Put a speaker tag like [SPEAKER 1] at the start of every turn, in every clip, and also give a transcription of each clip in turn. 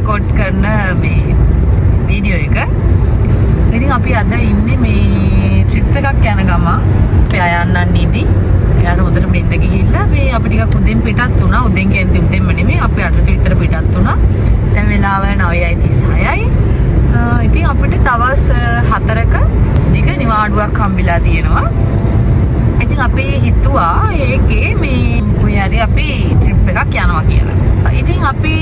[SPEAKER 1] Record කරන මේ video එක. ඉතින් අපි අද ඉන්නේ මේ ට්‍රිප් එකක් යන ගමන්. අපි අයන්නන් ඉදි. එයාට හොඳට මෙන්න ගිහිල්ලා මේ අපි ටිකක් උදෙන් පිටත් වුණා. උදෙන් කියන්නේ උදෙන්ම නෙමෙයි. අපි 8ට විතර පිටත් වුණා. දැන් වෙලාව 9:36යි. ඉතින් අපිට දවස් 4ක දිග නිවාඩුවක් හම්බෙලා තියෙනවා. ඉතින් අපි හිතුවා ඒකේ මේ කොහේ හරි අපි ට්‍රිප් එකක් යනවා කියලා. ඉතින් අපි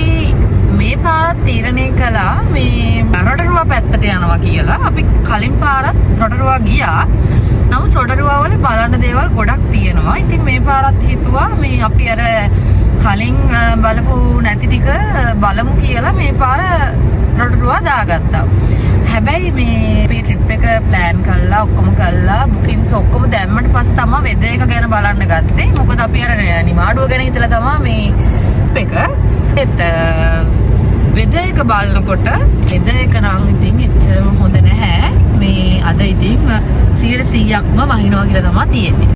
[SPEAKER 1] මේ පාර තීරණය කළා මේ රොටරුවා පැත්තට යනවා කියලා. අපි කලින් පාරත් රොටරුවා ගියා. නමුත් රොටරුවා වල බලන්න දේවල් ගොඩක් තියෙනවා. ඉතින් මේ පාරත් හිතුවා මේ අපි අර කලින් බලපු නැති ටික බලමු කියලා මේ පාර රොටරුවා දාගත්තා. හැබැයි මේ අපි ට්‍රිප් එක ප්ලෑන් කරලා ඔක්කොම කරලා බුකින්ස් ඔක්කොම දැම්මට පස්සේ තමයි වෙදර් එක ගැන බලන්න ගත්තේ. මොකද අපි අර නිමාඩුව ගැන හිතලා තමයි මේ එක වෙදර් එක බලනකොට වෙදර් එක නම් ඉතින් එච්චරම හොඳ නැහැ. මේ අද ඉතින් 100%ක්ම වහිනවා කියලා තමයි තියෙන්නේ.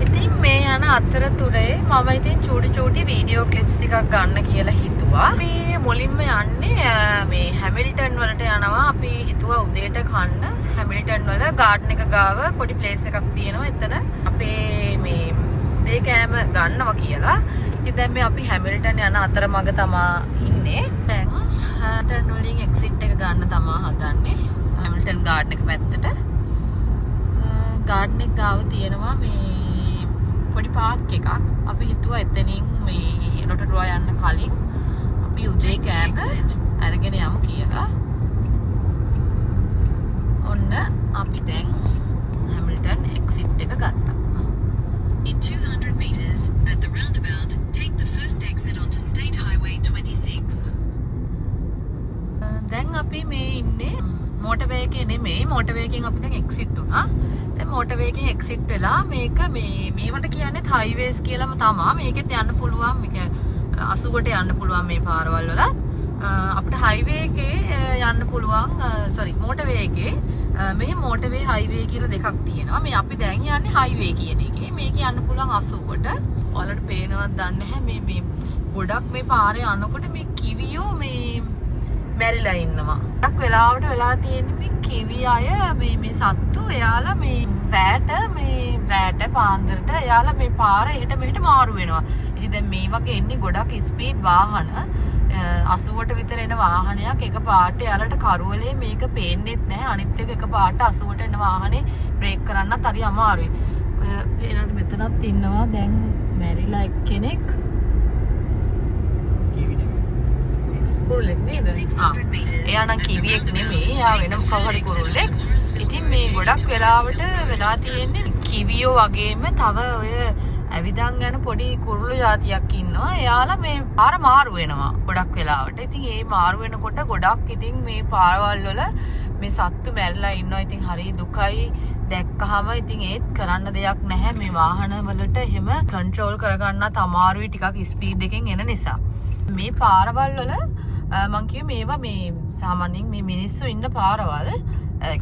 [SPEAKER 1] ඉතින් මේ යන අතරතුරේ මම ඉතින් චූටි වීඩියෝ ක්ලිප්ස් ටිකක් ගන්න කියලා හිතුවා. මේ මුලින්ම යන්නේ මේ හැමිල්ටන් වලට යනවා. අපි හිතුවා උදේට කන්න හැමිල්ටන් වල ගාඩන් එක ගාව පොඩි ප්ලේස් එකක් තියෙනවා. එතන අපේ මේ දේ කෑම ගන්නවා කියලා. ඉතින් දැන් මේ අපි හැමිල්ටන් යන අතරමඟ තමයි ඉන්නේ. දැන් හැමිල්ටන් වලින් එක්සිට් එක ගන්න තමයි හදන්නේ. හැමිල්ටන් ගාඩන් එක පැත්තට. ගාඩන් එක ගාව තියෙනවා මේ පොඩි පාර්ක් එකක්. අපි හිතුවා එතනින් මේ රොටරුවා යන්න කලින් අපි උදේ කෑම අරගෙන යමු කියලා. ඔන්න අපි දැන් හැමිල්ටන් එක්සිට් එක ගත්තා.
[SPEAKER 2] In 200 meters at the roundabout, take the first exit onto State Highway 26.
[SPEAKER 1] දැන් අපි මේ ඉන්නේ මෝටර්වේ එකේ නෙමෙයි. මෝටර්වේ එකෙන් අපි දැන් එක්සිට් වුණා. දැන් මෝටර්වේ එකෙන් එක්සිට් වෙලා මේක මේවට කියන්නේ හයිවේස් කියලාම තමයි. මේකෙත් යන්න පුළුවන්. මේක 80කට යන්න පුළුවන් මේ පාරවල් වල. අපිට හයිවේ එකේ යන්න පුළුවන්. මෝටර්වේ එකේ මෙහි මෝටර්වේ හයිවේ කියලා දෙකක් තියෙනවා. මේ අපි දැන් යන්නේ හයිවේ කියන එකේ. මේක යන්න පුළුවන් 80කට. ඔයාලට පේනවද දන්නේ නැහැ. මේ ගොඩක් මේ පාරේ යනකොට මේ කිවියෝ මේ මැරිලා ඉන්නවා. ඩක් වෙලාවට වෙලා තියෙන්නේ මේ කිවි අය මේ සත්තු එයාලා මේ රැට පාන්දරට එයාලා මේ පාර එහෙට මෙහෙට මාරු වෙනවා. ඉතින් දැන් මේ වගේ එන්නේ ගොඩක් ස්පීඩ් වාහන 80ට විතර එන වාහනයක් එක පාට එයාලට කරුවලේ මේක පේන්නෙත් නැහැ. අනිත් එක පාට 80ට එන වාහනේ බ්‍රේක් කරන්නත් හරි අමාරුයි. ඔය එනද මෙතනත් ඉන්නවා දැන් මැරිලා එක්කෙනෙක්. කුරුල්ලෙක් නේද? එයා නම් කිවියෙක් නෙමෙයි. එයා වෙනම කවුරු කුරුල්ලෙක්. ඉතින් මේ ගොඩක් වෙලාවට වෙලා තියෙන්නේ කිවියෝ වගේම තව ඔය ඇවිදන් යන පොඩි කුරුළු జాතියක් ඉන්නවා. එයාලා මේ පාර මාරු වෙනවා ගොඩක් වෙලාවට. ඉතින් ඒ මාරු වෙනකොට ගොඩක් ඉතින් මේ පාරවල් වල මේ සත්තු මැරිලා ඉන්නවා. ඉතින් හරි දුකයි දැක්කහම. ඉතින් ඒත් කරන්න දෙයක් නැහැ. මේ වාහන වලට එහෙම කන්ට්‍රෝල් කරගන්නත් අමාරුයි ටිකක් ස්පීඩ් එකෙන් එන නිසා. මේ පාරවල් වල මං කිව්වේ මේවා මේ සාමාන්‍යයෙන් මේ මිනිස්සු ඉන්න පාරවල්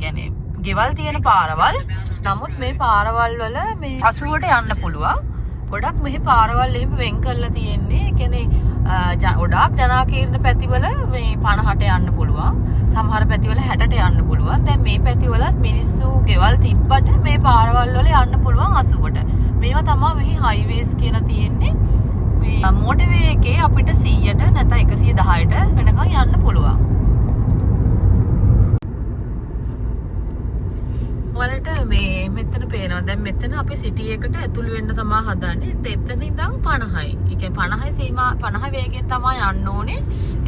[SPEAKER 1] කියන්නේ ගෙවල් තියෙන පාරවල්. නමුත් මේ පාරවල් වල මේ 80ට යන්න පුළුවන්. ගොඩක් මෙහි පාරවල් එහෙම වෙන් කරලා තියෙන්නේ. ඒ කියන්නේ ගොඩක් ජනාකීර්ණ පැතිවල මේ 50ට යන්න පුළුවන්. සමහර පැතිවල 60ට යන්න පුළුවන්. දැන් මේ පැතිවලත් මිනිස්සු ගෙවල් තිබ්බට මේ පාරවල් වල යන්න පුළුවන් 80ට. මේවා තමයි මෙහි හයිවේස් කියලා තියෙන්නේ. මේ මෝටර්වේ එකේ අපිට 100ට නැත්නම් 110ට වෙනකන් යන්න පුළුවන්. වලට මේ මෙතන පේනවා. දැන් මෙතන අපි සිටි එකට ඇතුළු වෙන්න තමයි හදන්නේ. එතන ඉඳන් 50යි. ඒ කියන්නේ 50 සීමා 50 වේගයෙන් තමයි යන්න ඕනේ.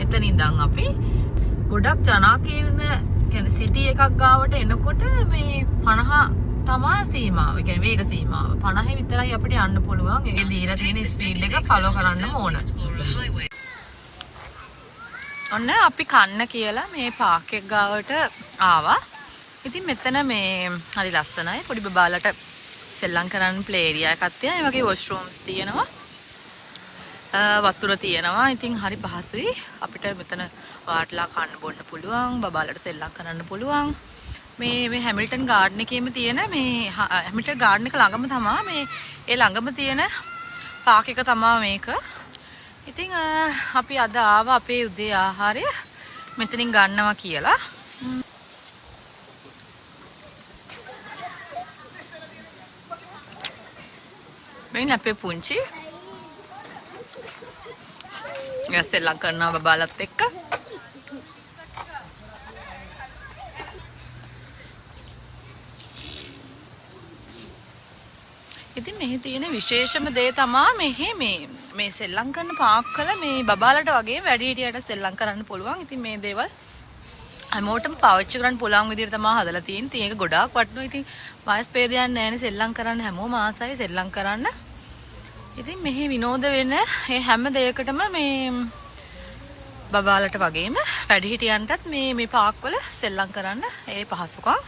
[SPEAKER 1] එතන ඉඳන් අපි ගොඩක් ජනාකීර්ණ කියන්නේ සිටි එකක් ගාවට එනකොට මේ 50 තමයි සීමාව. ඒ කියන්නේ වේග සීමාව. 50 විතරයි අපිට යන්න පුළුවන්. ඒ දීලා තියෙන ස්පීඩ් එක ෆලෝ කරන්න ඕන. ඔන්න අපි කන්න කියලා මේ පාක් එක ගාවට ආවා. ඉතින් මෙතන මේ හරි ලස්සනයි. පොඩි බබාලට සෙල්ලම් කරන්න ප්ලේ ඒරියා එකක් තියෙනවා. ඒ වගේ වොෂ්රූම්ස් තියෙනවා. වතුර තියෙනවා. ඉතින් හරි පහසුයි. අපිට මෙතන වාටලා කන්න බොන්න පුළුවන්. බබාලට සෙල්ලම් කරන්න පුළුවන්. මේ හැමිල්ටන් ගාඩන් එකේම තියෙන මේ හැමිල්ටන් ගාඩන් එක ළඟම තමයි මේ ඒ ළඟම තියෙන පාක් එක තමයි මේක. ඉතින් අපි අද ආවා අපේ උදේ ආහාරය මෙතනින් ගන්නවා කියලා. මෙන්න අපේ පුංචි ගැස්සෙල්ලම් කරනවා බබාලත් එක්ක. ඉතින් මෙහි තියෙන විශේෂම දේ තමයි මෙහි මේ සෙල්ලම් කරන පාක්කල මේ බබාලට වගේ වැඩිහිටියට සෙල්ලම් කරන්න පුළුවන්. ඉතින් මේ දේවල් හැමෝටම පාවිච්චි කරන්න පුළුවන් විදිහට තමයි හදලා තියෙන්නේ. ඉතින් ඒක ගොඩාක් වටිනවා. ඉතින් වයස් ભેදයක් නැහැනේ සෙල්ලම් කරන්න හැමෝම ආසයි සෙල්ලම් කරන්න. ඉතින් මෙහි විනෝද වෙන මේ හැම දෙයකටම මේ බබාලට වගේම වැඩිහිටියන්ටත් මේ පාක්වල සෙල්ලම් කරන්න ඒ පහසුකම්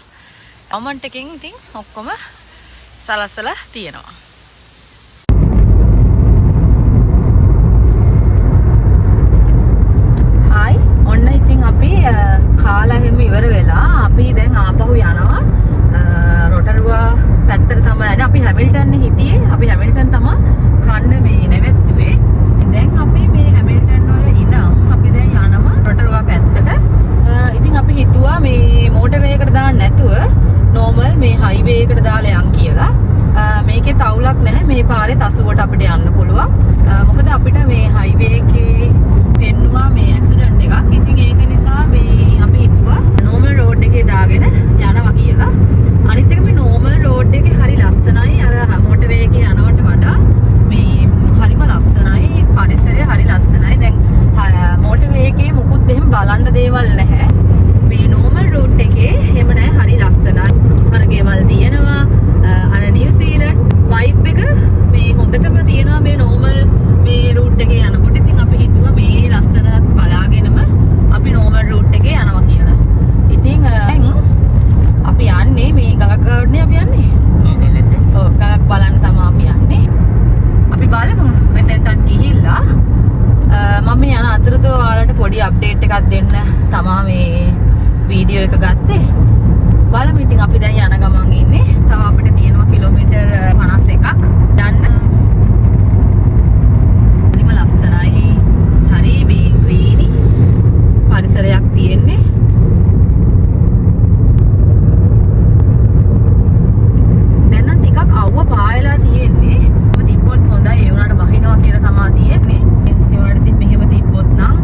[SPEAKER 1] අවමන්ට් එකෙන් ඉතින් ඔක්කොම සලසලා තියෙනවා. හායි ඔන්න ඉතින් අපි කාලා හැම ඉවර වෙලා අපි දැන් ආපහු යනවා රොටරුවා පැත්තට තමයි යන්නේ. අපි හැමිල්ටන් හිටියේ. අපි හැමිල්ටන් තමයි කන්න මේ නැවැත්තුවේ. දැන් අපි මේ හැමිල්ටන් වල ඉඳන් අපි දැන් යනවා රොටරුවා පැත්තට. ඉතින් අපි හිතුවා මේ මෝටර්වේ එකට දාන්න නැතුව නෝමල් මේ හයිවේ එකට දාලා යන් කියලා. මේකේ තවුලක් නැහැ. මේ පාරේ තසුවට අපිට යන්න පුළුවන්. මොකද අපිට මේ හයිවේ එකේ පෙන්නවා මේ ඇක්සිඩන්ට් එකක්. ඉතින් ඒක නිසා මේ අපි හිතුවා නෝමල් රෝඩ් එකේ දාගෙන යනවා කියලා. අනිත් එක මේ නෝමල් රෝඩ් එකේ හරි ලස්සනයි. අර මෝටර්වේ එකේ යනවට වඩා මේ හරිම ලස්සනයි. පරිසරය හරි ලස්සනයි. දැන් මෝටර්වේ එකේ මුකුත් එහෙම බලන්න දේවල් නැහැ. මේ නෝමල් රෝඩ් එකේ එහෙම නැහැ. හරි ලස්සනයි. අර ගෙවල් තියෙනවා. අර නිව්සීලන්ඩ් වයිබ් එක මේ හොඳටම තියෙනවා මේ නෝමල් මේ රූට් එකේ යනකොට. ඉතින් අපි හිතුවා මේ ලස්සන බලාගෙනම අපි නෝමල් රූට් එකේ යනවා කියලා. ඉතින් අපි යන්නේ මේ ගඟක් ගාවනේ අපි යන්නේ. ඔව් ගඟක් බලන්න තමයි අපි යන්නේ. අපි බලමු මෙතනට ගිහිල්ලා මම යන අතරතුර ඔයාලට පොඩි අප්ඩේට් එකක් දෙන්න තමයි මේ වීඩියෝ එක ගත්තේ. බලමු ඉතින් අපි දැන් යන ගමන් ඉන්නේ. තව අපිට තියෙනවා කිලෝමීටර් 51ක් යන්න. හරිම ලස්සනයි. හරි මේ ග්‍රීනි පරිසරයක් තියෙන්නේ. දැන් නම් ටිකක් අවුව පායලා තියෙන්නේ. මම තිබ්බොත් හොඳයි. ඒ උනාට වහිනවා කියලා තමයි තියෙන්නේ. ඒ උනාට මෙහෙම තිබ්බොත් නම්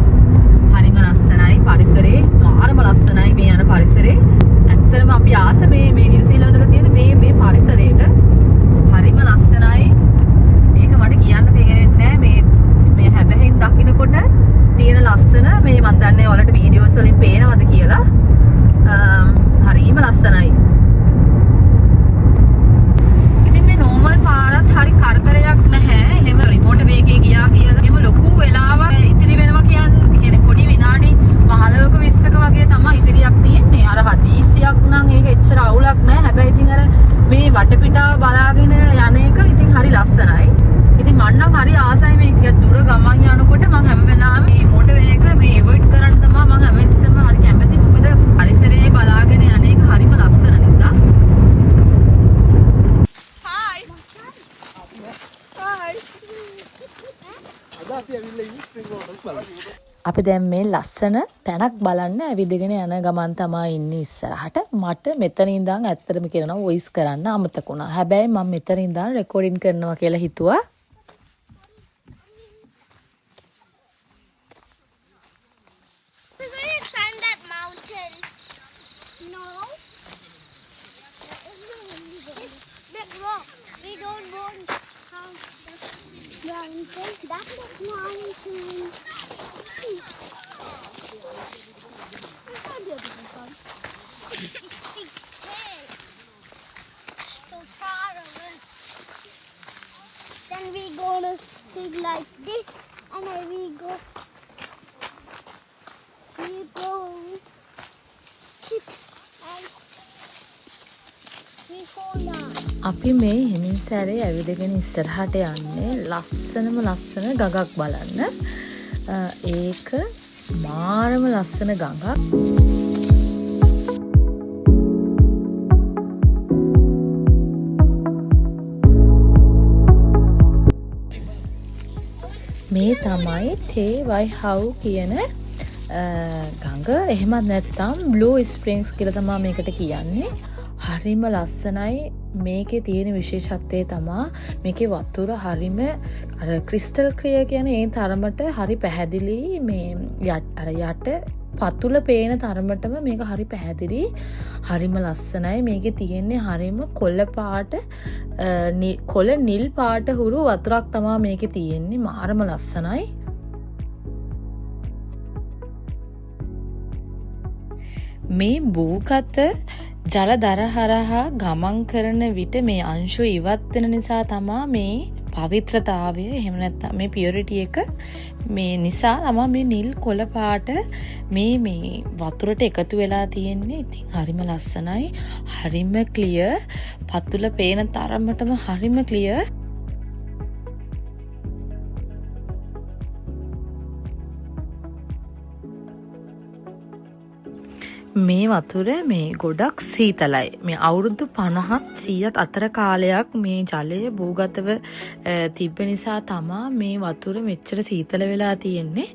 [SPEAKER 1] හරිම ලස්සනයි පරිසරේ. මාරම ලස්සනයි මේ යන පරිසරේ. ඇත්තටම අපි ආස මේ නිව්සීලන්ඩ් වල තියෙන මේ පරිසරයට හරිම ලස්සනයි. ඒක මට කියන්න තේරෙන්නේ නැහැ. මේ හැබැයි දකින්නකොට තියෙන ලස්සන මේ මන් දන්නේ ඔයාලට වීඩියෝස් වලින් පේනවද කියලා. හරිම ලස්සනයි. ඉතින් මේ නෝමල් පාරත් හරි කරදරයක් නැහැ. එහෙම රිමෝට් වේගයේ ගියා කියලා එහෙම ලොකු වෙලාවක් ඉතිරි වෙනවා කියන්නේ පොඩි විනාඩි 15ක 20ක වගේ තමයි ඉතිරියක් තියෙන්නේ. අර හදිසියක් නම් ඒක එච්චර අවුලක් නැහැ. හැබැයි ඉතින් අර මේ වටපිටාව බලාගෙන යන එක ඉතින් හරි ලස්සනයි. ඉතින් මම නම් හරි ආසයි මේ ටික දුර ගමන් යනකොට මම හැම වෙලාවෙම මේ මෝටර්වේ එක මේ අවොයිඩ් කරන්න තමයි මම හැමතිස්සෙම හරි කැමති. මොකද පරිසරයේ බලාගෙන යන එක හරිම ලස්සන නිසා.
[SPEAKER 3] Hi. Hi.
[SPEAKER 1] අපි දැන් මේ ලස්සන තැනක් බලන්න ඇවිදගෙන යන ගමන් තමයි ඉන්නේ ඉස්සරහට. මට මෙතන ඉඳන් ඇත්තටම කියනවා වොයිස් කරන්න අමතක වුණා. හැබැයි මම මෙතන ඉඳන් රෙකෝඩින් කරනවා කියලා හිතුවා.
[SPEAKER 3] We're going to climb that mountain. No. Big rock. We don't want to climb the mountain. That's the mountain. So far away. Then we go to dig like this, and then we go.
[SPEAKER 1] අපි මේ හිමින් සැරේ ඇවිදගෙන ඉස්සරහට යන්නේ ලස්සනම ලස්සන ගඟක් බලන්න. ඒක මාරම ලස්සන ගඟක්. මේ තමයි තේ වයි හව් කියන ගඟ. එහෙමත් නැත්නම් බ්ලූ ස්ප්‍රින්ග්ස් කියලා තමයි මේකට කියන්නේ. හරිම ලස්සනයි. මේකේ තියෙන විශේෂත්වය තමයි මේකේ වතුර හරිම අර ක්‍රිස්ටල් ක්ලියර් කියන ඒ තරමට හරි පැහැදිලි. මේ අර යට පතුල පේන තරමටම මේක හරි පැහැදිලි. හරිම ලස්සනයි. මේකේ තියෙන්නේ හරිම කොළ පාට කොළ නිල් පාට හුරු වතුරක් තමයි මේකේ තියෙන්නේ. මාරම ලස්සනයි. මේ භූගත ජල දර හරහා ගමන් කරන විට මේ අංශු ඉවත් වෙන නිසා තමයි මේ පවිත්‍රතාවය එහෙම නැත්නම් මේ පියුරිටි එක මේ නිසා තමයි මේ නිල් කොළ පාට මේ වතුරට එකතු වෙලා තියෙන්නේ. ඉතින් හරිම ලස්සනයි. හරිම ක්ලියර්. පතුල පේන තරමටම හරිම ක්ලියර්. මේ වතුර මේ ගොඩක් සීතලයි. මේ අවුරුදු 50ත් 100ත් අතර කාලයක් මේ ජලය භූගතව තිබ්බ නිසා තමා මේ වතුර මෙච්චර සීතල වෙලා තියෙන්නේ.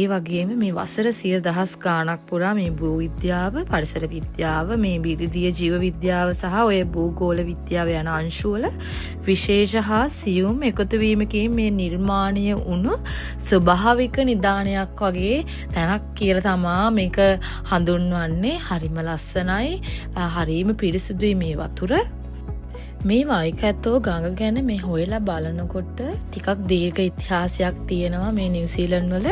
[SPEAKER 1] ඒ වගේම මේ වසර 100,000 ගාණක් පුරා මේ භූ විද්‍යාව, පරිසර විද්‍යාව, මේ බිරිදිය ජීව විද්‍යාව සහ ඔය භූගෝල විද්‍යාව යන අංශු වල විශේෂ හා සියුම් එකතු වීමකින් මේ නිර්මාණය වුණු ස්වභාවික නිදානයක් වගේ තැනක් කියලා තමා මේක හඳුන්වන්නේ. හරිම ලස්සනයි. හරිම පිරිසුදුයි මේ වතුර. මේ වයිකැත්තෝ ගඟ ගැන මේ හොයලා බලනකොට ටිකක් දීර්ඝ ඉතිහාසයක් තියෙනවා මේ නිව්සීලන්ඩ් වල.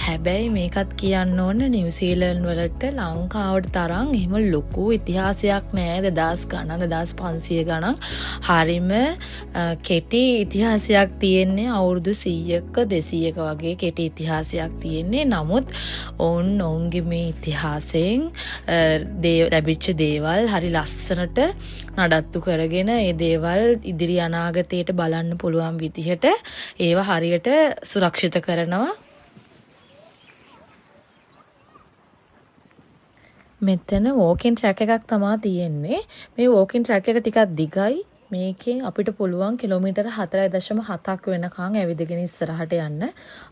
[SPEAKER 1] හැබැයි මේකත් කියන්න ඕන නිව්සීලන්ඩ් වලට ලංකාවට තරම් එහෙම ලොකු ඉතිහාසයක් නෑ. 2000 ගණන් 2500 ගණන් හරිම කෙටි ඉතිහාසයක් තියෙන්නේ. අවුරුදු 100ක 200ක වගේ කෙටි ඉතිහාසයක් තියෙන්නේ. නමුත් ඔවුන්ගේ මේ ඉතිහාසයෙන් ලැබිච්ච දේවල් හරි ලස්සනට නඩත්තු කරගෙන දේවල් ඉදිරි අනාගතයට බලන්න පුළුවන් විදිහට ඒවා හරියට සුරක්ෂිත කරනවා. මෙතන වෝකින් ට්‍රැක් එකක් තමයි තියෙන්නේ. මේ වෝකින් ට්‍රැක් එක ටිකක් දිගයි. මේකෙන් අපිට පුළුවන් කිලෝමීටර 4.7ක් වෙනකන් ඇවිදගෙන ඉස්සරහට යන්න.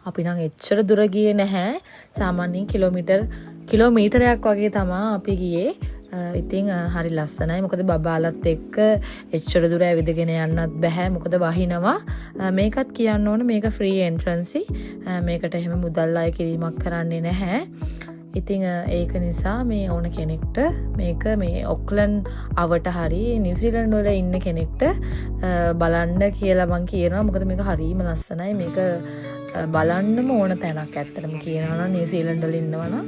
[SPEAKER 1] අපි නම් එච්චර දුර ගියේ නැහැ. සාමාන්‍යයෙන් කිලෝමීටරයක් වගේ තමයි අපි ගියේ. ඉතින් හරි ලස්සනයි. මොකද බබාලත් එක්ක එච්චර දුර ඇවිදගෙන යන්නත් බෑ. මොකද වහිනවා. මේකත් කියන්න ඕන මේක ෆ්‍රී එන්ට්‍රන්සි. මේකට එහෙම මුදල් අය කිරීමක් කරන්නේ නැහැ. ඉතින් ඒක නිසා මේ ඕන කෙනෙක්ට මේක මේ ඔක්ලන්ඩ් අවට හරි නිව්සීලන්ඩ් වල ඉන්න කෙනෙක්ට බලන්න කියලා මං කියනවා. මොකද මේක හරිම ලස්සනයි. මේක බලන්නම ඕන තැනක් ඇත්තටම කියනවා නම් නිව්සීලන්ඩ් වල ඉන්නවා නම්.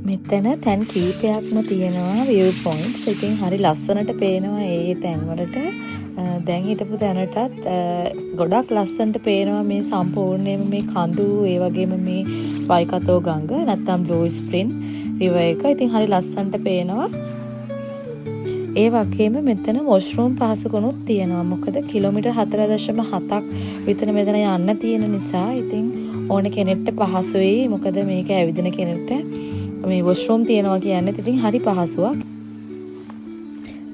[SPEAKER 1] මෙතන තැන් කීපයක්ම තියෙනවා view points. ඉතින් හරි ලස්සනට පේනවා ඒ තැන්වලට. දැන් හිටපු තැනටත් ගොඩක් ලස්සනට පේනවා මේ සම්පූර්ණයෙන්ම මේ කඳු ඒ වගේම මේ වයිකතෝ ගඟ නැත්නම් බ්ලූ ස්ප්‍රින් රිවර් එක. ඉතින් හරි ලස්සනට පේනවා. ඒ වගේම මෙතන වොෂ්රූම් පහසුකනුත් තියෙනවා. මොකද කිලෝමීටර් 4.7ක් විතර මෙතන යන්න තියෙන නිසා ඉතින් ඕන කෙනෙක්ට පහසුයි. මොකද මේක ඇවිදින කෙනෙක්ට මේ වොෂ්රූම් තියෙනවා කියන්නේ ඉතින් හරි පහසුවක්.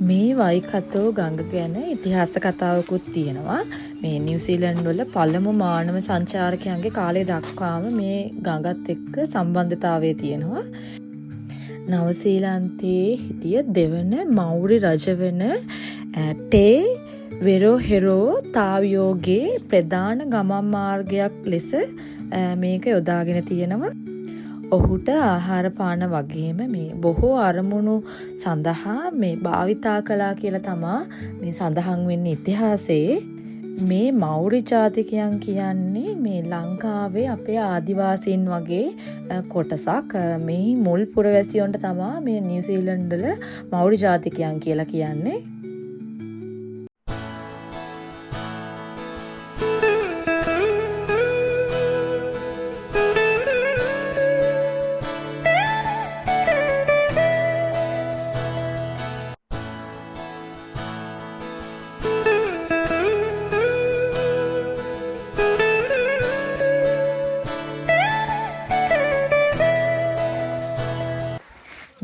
[SPEAKER 1] මේ වයිකතෝ ගඟ ගැන ඉතිහාස කතාවකුත් තියෙනවා. මේ නිව්සීලන්ඩ් වල පළමු මානව සංචාරකයන්ගේ කාලය දක්වාම මේ ගඟත් එක්ක සම්බන්ධතාවය තියෙනවා. නවසීලන්තයේ හිටිය දෙවන මෞරි රජ වෙන ටේ වෙරොහෙරෝ තාවියෝගේ ප්‍රධාන ගමන් මාර්ගයක් ලෙස මේක යොදාගෙන තියෙනවා. ඔහුට ආහාර පාන වගේම මේ බොහෝ අරමුණු සඳහා මේ භාවිතා කළා කියලා තමා මේ සඳහන් වෙන්නේ ඉතිහාසයේ. මේ මෞරි ජාතිකයන් කියන්නේ මේ ලංකාවේ අපේ ආදිවාසීන් වගේ කොටසක්. මේ මුල් පුරවැසියොන්ට තමා මේ නිව්සීලන්ඩ් වල මෞරි ජාතිකයන් කියලා කියන්නේ.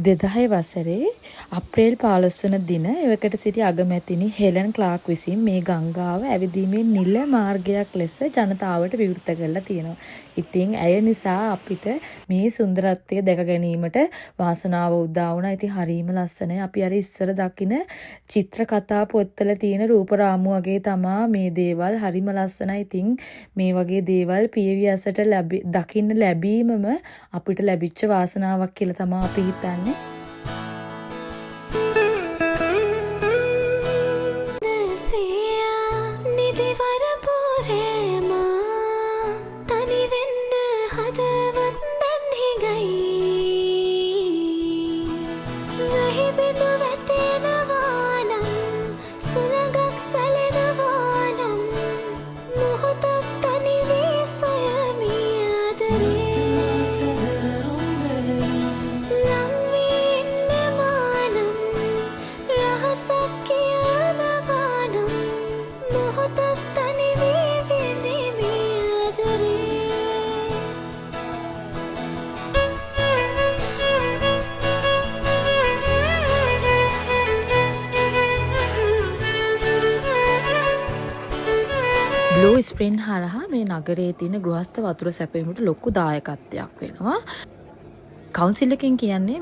[SPEAKER 1] දෙදහය වසරේ අප්‍රේල් 15 වන දින එවකට සිටි අගමැතිනි හෙලන් ක්ලාක් විසින් මේ ගංගාව ඇවිදීමේ නිල මාර්ගයක් ලෙස ජනතාවට විවෘත කරලා තියෙනවා. ඉතින් ඇය නිසා අපිට මේ සුන්දරත්වය දැක ගැනීමට වාසනාව උදා වුණා. ඉතින් හරීම ලස්සනයි. අපි අර ඉස්සර දකින චිත්‍ර කතා පොත්වල තියෙන රූප රාමු වගේ තමා මේ දේවල්. හරිම ලස්සනයි. ඉතින් මේ වගේ දේවල් පියවි ඇසට දකින්න ලැබීමම අපිට ලැබිච්ච වාසනාවක් කියලා තමා අපි හිතන්නේ. බ්ලූ ස්ප්‍රින් හරහා මේ නගරයේ තියෙන ගෘහස්ත වතුර සැපයීමට ලොකු දායකත්වයක් වෙනවා. කවුන්සිල් එකෙන් කියන්නේ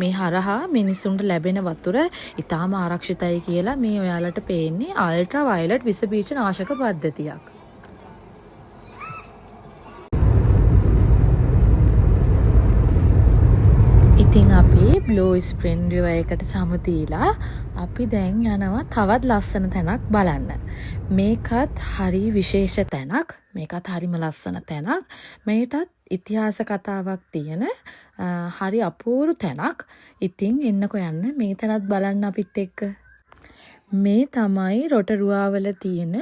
[SPEAKER 1] මේ හරහා මිනිසුන්ට ලැබෙන වතුර ඉතාම ආරක්ෂිතයි කියලා මේ ඔයාලට පේන්නේ අල්ට්‍රා වයලට් විස බීජ නාශක පද්ධතියක්. ඉතින් අපි බ්ලූ ස්ප්‍රින් රිවර් එකට සමු දීලා අපි දැන් යනවා තවත් ලස්සන තැනක් බලන්න. මේකත් හරි විශේෂ තැනක්. මේකත් හරිම ලස්සන තැනක්. මේකටත් ඉතිහාස කතාවක් තියෙන හරි අපූර්ව තැනක්. ඉතින් එන්නකෝ යන්න මේ තැනත් බලන්න අපිත් එක්ක. මේ තමයි රොටරුවාවල තියෙන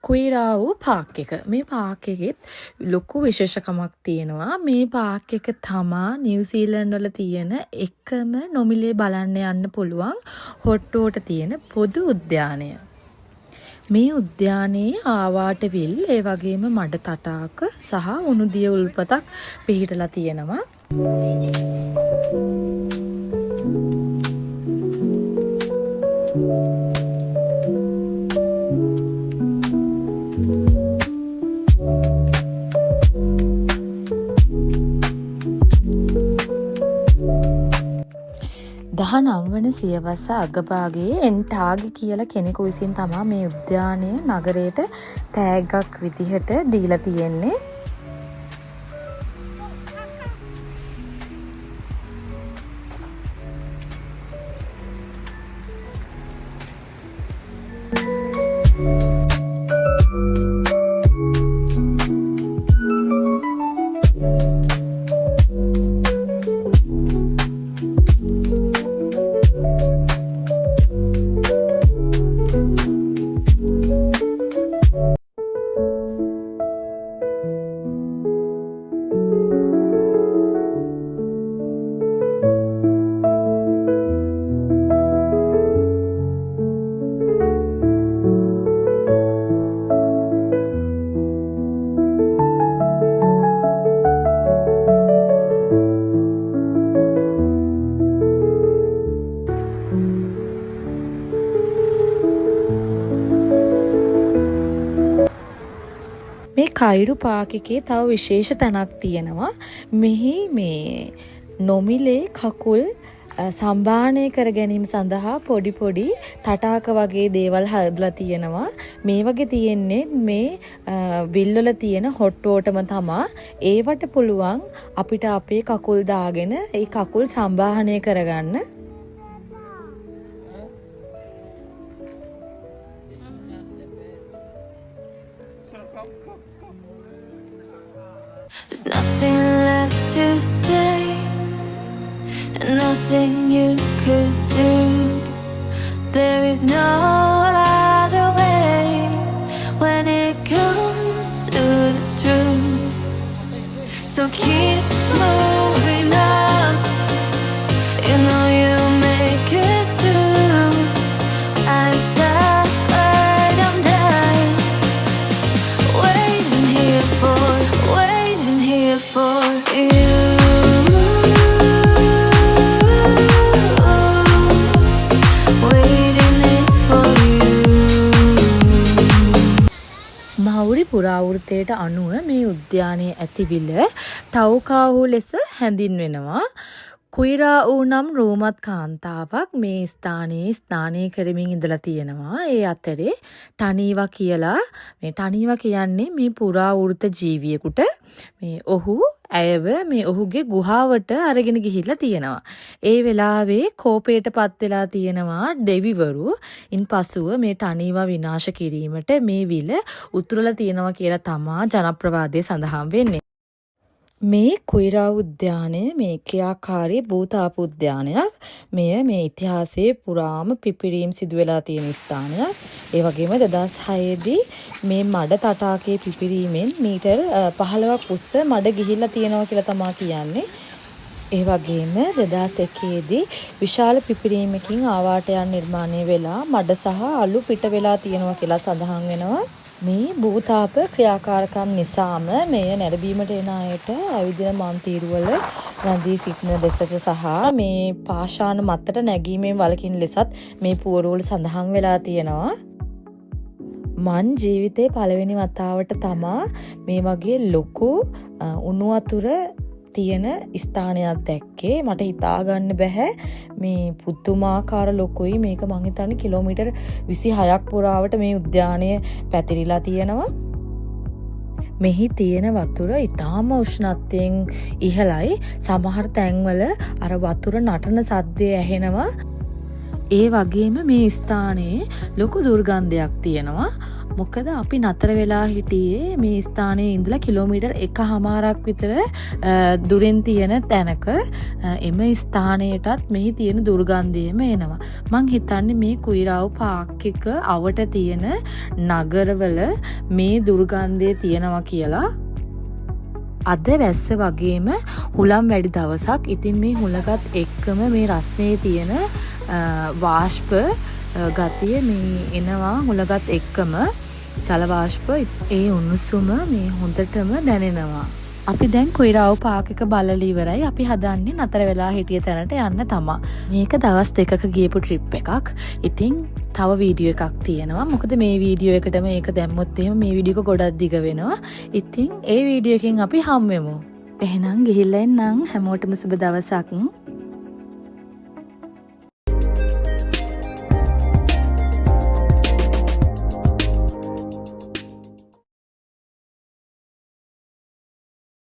[SPEAKER 1] කුයිරාවු පාක් එක. මේ පාක් එකෙත් ලොකු විශේෂකමක් තියෙනවා. මේ පාක් එක තමා නිව්සීලන්ඩ් වල තියෙන එකම නොමිලේ බලන්න යන්න පුළුවන් හොට්ටුවට තියෙන පොදු උද්‍යානය. මේ උද්‍යානයේ ආවාට විල් ඒ වගේම මඩ තටාක සහ උණුදිය උල්පතක් පිහිටලා තියෙනවා. වන සියවස අගභාගයේ එන්ටාගි කියලා කෙනෙකු විසින් තමා මේ උද්‍යානය නගරයට තෑග්ගක් විදිහට දීලා තියෙන්නේ. මේ කයිරු පාක් එකේ තව විශේෂ තැනක් තියෙනවා. මෙහි මේ නොමිලේ කකුල් සම්බාහනය කර ගැනීම සඳහා පොඩි පොඩි තටාක වගේ දේවල් හදලා තියෙනවා. මේ වගේ තියෙන්නේ මේ විල්වල තියෙන හොට්ටුවටම තමා. ඒවට පුළුවන් අපිට අපේ කකුල් දාගෙන ඒ කකුල් සම්බාහනය කරගන්න.
[SPEAKER 4] There's nothing left to say, and nothing you could do. There is no other way when it comes to the truth. So keep moving on. You know you'll make it through. I've suffered, I'm dying, waiting here for you.
[SPEAKER 1] මහවුරි පුරාවෘත්තයට අනුව මේ උද්‍යානයේ ඇතිවිල ටවුකාහු ලෙස හැඳින්වෙනවා. කුයිරා වූ නම් රෝමත් කාන්තාවක් මේ ස්ථානයේ ස්නානය කරමින් ඉඳලා තියෙනවා. ඒ අතරේ ටනීවා කියලා, මේ ටනීවා කියන්නේ මේ පුරාවෘත්ත ජීවියෙකුට මේ ඔහු ඇයව මේ ඔහුගේ ගුහාවට අරගෙන ගිහිල්ලා තියෙනවා. ඒ වෙලාවේ කෝපයටපත් වෙලා තියෙනවා දෙවිවරු. ඉන්පසුව මේ ටනීවා විනාශ කිරීමට මේ විල උතුරලා තියෙනවා කියලා තමා ජනප්‍රවාදයේ සඳහන් වෙන්නේ. මේ කුයිරා උද්‍යානය මේ ක්‍රියාකාරී භූතාප උද්‍යානයක්. මෙය මේ ඉතිහාසයේ පුරාම පිපිරීම් සිදු වෙලා තියෙන ස්ථානයක්. ඒ වගේම 2006 දී මේ මඩ තටාකයේ පිපිරීමෙන් මීටර් 15ක් උස්ස මඩ ගිහිල්ලා තියෙනවා කියලා තමා කියන්නේ. ඒ වගේම 2001 දී විශාල පිපිරීමකින් ආවාටයන් නිර්මාණය වෙලා මඩ සහ අලු පිට වෙලා තියෙනවා කියලා සඳහන් වෙනවා. මේ භූතාප ක්‍රියාකාරකම් නිසාම මෙය නැරඹීමට එන අයට ඇවිදින මන්තිරුවල රැඳී සිටින දෙසට සහ මේ පාෂාණ මත්තට නැගීමෙන් වළකින ලෙසත් මේ පුවරුවල සඳහන් වෙලා තියෙනවා. මන් ජීවිතේ පළවෙනි වතාවට තමා මේ වගේ ලොකු උණු වතුර තියෙන ස්ථානයක් දැක්කේ. මට හිතාගන්න බැහැ මේ පුදුමාකාර ලොකුයි. මේක මං හිතන්නේ කිලෝමීටර් 26ක් පුරාවට මේ උද්‍යානය පැතිරිලා තියෙනවා. මෙහි තියෙන වතුර ඉතාම උෂ්ණත්වයෙන් ඉහළයි. සමහර තැන්වල අර වතුර නටන සද්දය ඇහෙනවා. ඒ වගේම මේ ස්ථානයේ ලොකු දුර්ගන්ධයක් තියෙනවා. මොකද අපි නතර වෙලා හිටියේ මේ ස්ථානයේ ඉඳලා කිලෝමීටර් 1.5ක් විතර දුරින් තියෙන තැනක. එම ස්ථානයටත් මෙහි තියෙන දුර්ගන්ධයම එනවා. මං හිතන්නේ මේ කුයිරාව් පාක් එක අවට තියෙන නගරවල මේ දුර්ගන්ධය තියෙනවා කියලා. අද වැස්ස වගේම හුලම් වැඩි දවසක්. ඉතින් මේ හුලගත් එක්කම මේ රස්නේ තියෙන වාෂ්ප ගතිය මේ එනවා හුලගත් එක්කම. ජල වාෂ්ප ඒ උණුසුම මේ හොඳටම දැනෙනවා. අපි දැන් කුයිරාව් පාක් එක බලලා ඉවරයි. අපි හදන්නේ නතර වෙලා හිටිය තැනට යන්න තමා. මේක දවස් 2ක ගියපු ට්‍රිප් එකක්. ඉතින් තව වීඩියෝ එකක් තියෙනවා. මොකද මේ වීඩියෝ එකට මේක දැම්මොත් එහෙම මේ වීඩියෝ එක ගොඩක් දිග වෙනවා. ඉතින් ඒ වීඩියෝ එකෙන් අපි හම්බෙමු. එහෙනම් ගිහිල්ලා එන්නම්. හැමෝටම සුබ දවසක්.